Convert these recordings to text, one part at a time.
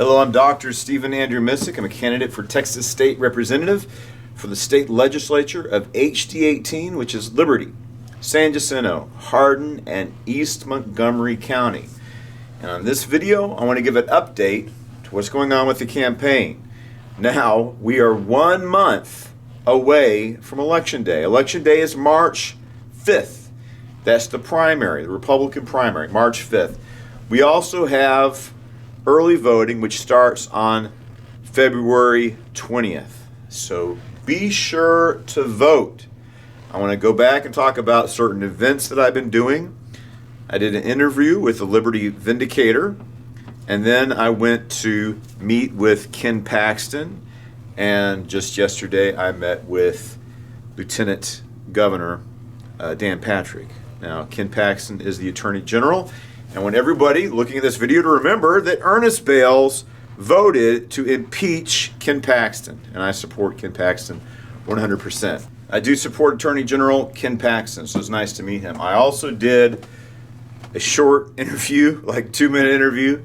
Hello, I'm Dr. Stephen Andrew Missick. I'm a candidate for Texas State Representative for the state legislature of HD 18, which is Liberty, San Jacinto, Hardin, and East Montgomery County. And on this video, I want to give an update to what's going on with the campaign. Now, we are 1 month away from Election Day. Election Day is March 5th. That's the primary, the Republican primary, March 5th. We also have early voting, which starts on February 20th. So be sure to vote. I want to go back and talk about certain events that I've been doing. I did an interview with the Liberty Vindicator, and then I went to meet with Ken Paxton, and just yesterday I met with Lieutenant Governor Dan Patrick. Now, Ken Paxton is the Attorney General. I want everybody looking at this video to remember that Ernest Bales voted to impeach Ken Paxton, and I support Ken Paxton 100%. I do support Attorney General Ken Paxton, so it's nice to meet him. I also did a short interview, like 2-minute interview,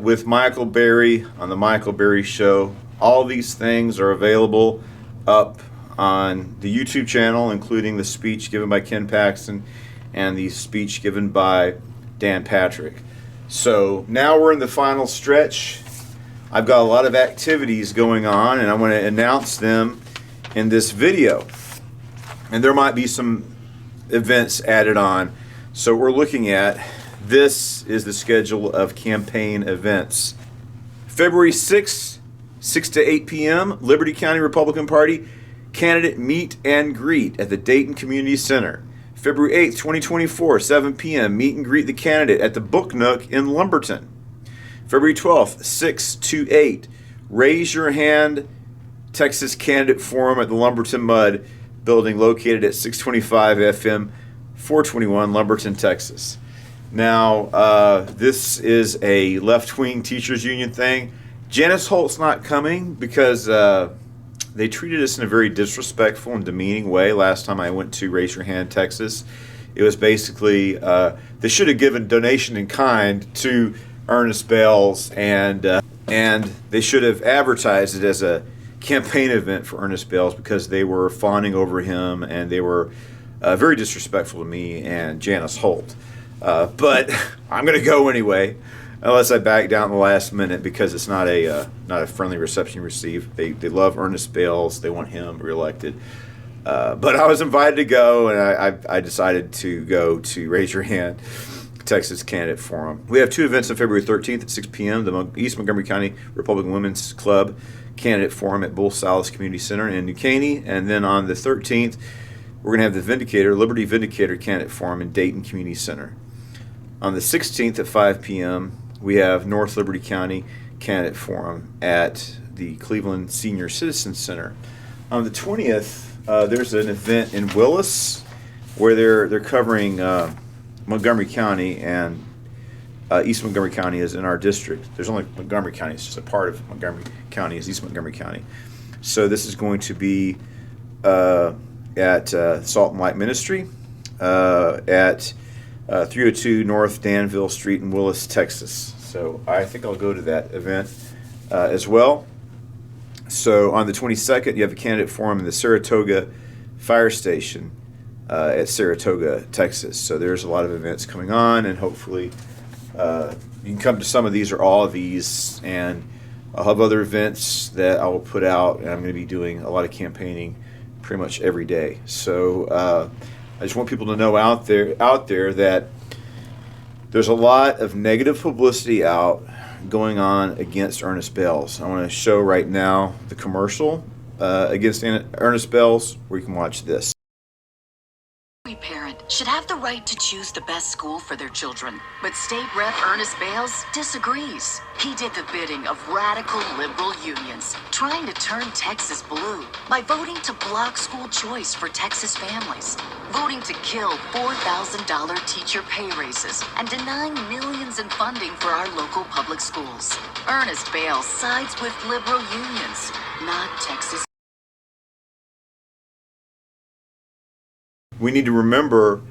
with Michael Berry on the Michael Berry Show. All these things are available up on the YouTube channel, including the speech given by Ken Paxton and the speech given by Dan Patrick. So now we're in the final stretch. I've got a lot of activities going on, and I want to announce them in this video. And there might be some events added on. So we're looking at, this is the schedule of campaign events. February 6th, 6 to 8 p.m., Liberty County Republican Party candidate meet and greet at the Dayton Community Center. February 8th, 2024, 7 p.m., meet and greet the candidate at the Book Nook in Lumberton. February 12th, 6 to 8, Raise Your Hand Texas Candidate Forum at the Lumberton Mud building located at 625 FM 421 Lumberton, Texas. Now, this is a left-wing teachers union thing. Janice Holt's not coming because they treated us in a very disrespectful and demeaning way last time I went to Raise Your Hand, Texas. It was basically, they should have given donation in kind to Ernest Bales, and they should have advertised it as a campaign event for Ernest Bales, because they were fawning over him and they were very disrespectful to me and Janice Holt. But I'm going to go anyway, unless I back down at the last minute, because it's not a friendly reception received. They love Ernest Bales. They want him reelected. But I was invited to go, and I decided to go to Raise Your Hand Texas Candidate Forum. We have 2 events on February 13th at 6 p.m. The East Montgomery County Republican Women's Club Candidate Forum at Bull Salas Community Center in New Caney. And then on the 13th, we're going to have the Vindicator, Liberty Vindicator Candidate Forum in Dayton Community Center. On the 16th at 5 p.m., we have North Liberty County Candidate Forum at the Cleveland Senior Citizen Center. On the 20th, there's an event in Willis where they're covering Montgomery County, and East Montgomery County is in our district. There's only Montgomery County. It's just a part of Montgomery County is East Montgomery County. So this is going to be at Salt and Light Ministry at 302 North Danville Street in Willis, Texas. So I think I'll go to that event as well. So on the 22nd, you have a candidate forum in the Saratoga Fire Station at Saratoga, Texas. So there's a lot of events coming on, and hopefully you can come to some of these or all of these, and I'll have other events that I will put out, and I'm going to be doing a lot of campaigning pretty much every day. So I just want people to know out there that there's a lot of negative publicity out going on against Ernest Bales. I want to show right now the commercial against Ernest Bales, where you can watch this. Every parent should have the right to choose the best school for their children, but State Rep Ernest Bales disagrees. He did the bidding of radical liberal unions, trying to turn Texas blue by voting to block school choice for Texas families, voting to kill $4,000 teacher pay raises, and denying millions in funding for our local public schools. Ernest Bales sides with liberal unions, not Texas. We need to remember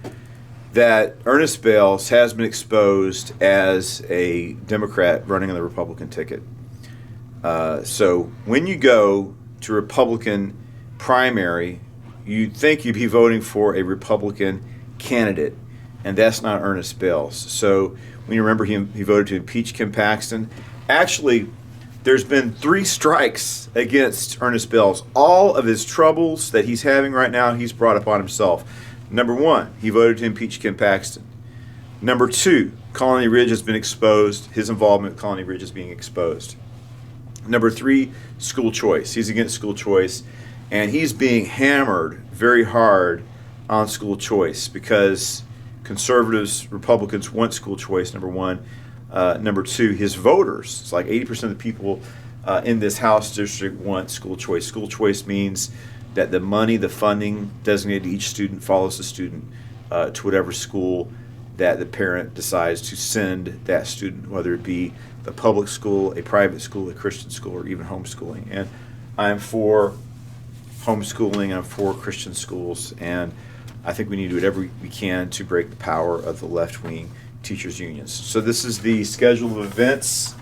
that Ernest Bales has been exposed as a Democrat running on the Republican ticket. So when you go to Republican primary, you'd think you'd be voting for a Republican candidate, and that's not Ernest Bales. So when you remember, he voted to impeach Kim Paxton. Actually, there's been 3 strikes against Ernest Bales. All of his troubles that he's having right now, he's brought upon himself. Number 1, he voted to impeach Kim Paxton. Number 2, Colony Ridge has been exposed. His involvement with Colony Ridge is being exposed. Number 3, school choice. He's against school choice, and he's being hammered very hard on school choice because conservatives, Republicans want school choice, number 1. Number 2, his voters, it's like 80% of the people in this House district want school choice. School choice means that the money, the funding designated to each student follows the student to whatever school that the parent decides to send that student, whether it be the public school, a private school, a Christian school, or even homeschooling. And I'm for homeschooling, I'm for Christian schools, and I think we need to do whatever we can to break the power of the left-wing teachers unions. So this is the schedule of events.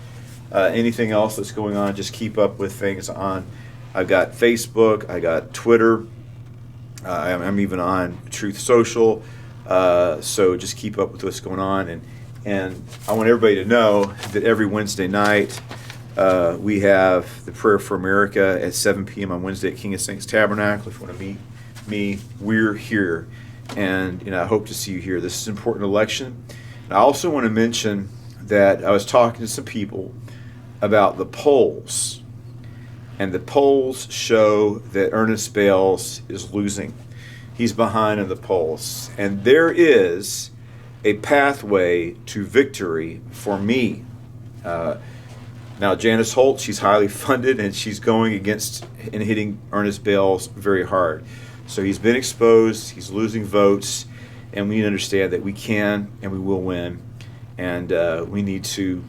Anything else that's going on, just keep up with things on. I've got Facebook, I got Twitter, I'm even on Truth Social. So just keep up with what's going on, and I want everybody to know that every Wednesday night we have the Prayer for America at 7 p.m. on Wednesday at King of Saints Tabernacle. If you want to meet me, we're here, and I hope to see you here. This is an important election. And I also want to mention that I was talking to some people about the polls, and the polls show that Ernest Bales is losing. He's behind in the polls, and there is a pathway to victory for me. Now, Janice Holt, she's highly funded, and she's going against and hitting Ernest Bales very hard. So he's been exposed, he's losing votes, and we need to understand that we can and we will win. And we need to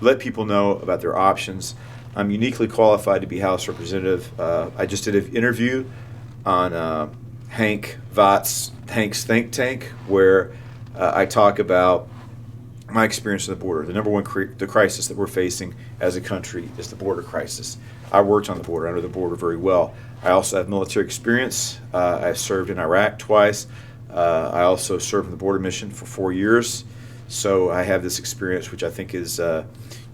let people know about their options. I'm uniquely qualified to be House Representative. I just did an interview on Hank's Think Tank, where I talk about my experience on the border. The number one the crisis that we're facing as a country is the border crisis. I worked on the border, under the border very well. I also have military experience. I've served in Iraq twice. I also served in the border mission for 4 years. So I have this experience, which I think is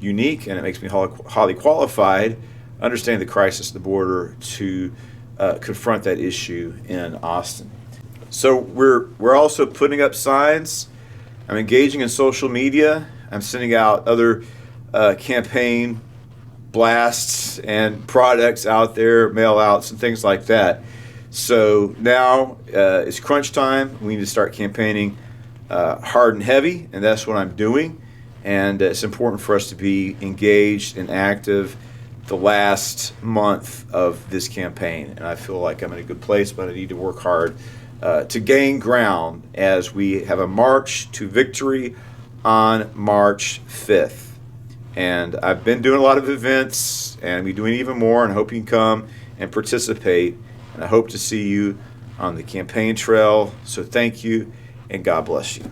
unique, and it makes me highly qualified, understanding the crisis at the border, to confront that issue in Austin. So we're also putting up signs. I'm engaging in social media. I'm sending out other campaign blasts and products out there, mail outs and things like that. So now it's crunch time. We need to start campaigning hard and heavy, and that's what I'm doing. And it's important for us to be engaged and active the last month of this campaign. And I feel like I'm in a good place, but I need to work hard to gain ground as we have a march to victory on March 5th. And I've been doing a lot of events, and I'll be doing even more, and I hope you can come and participate. And I hope to see you on the campaign trail. So thank you, and God bless you.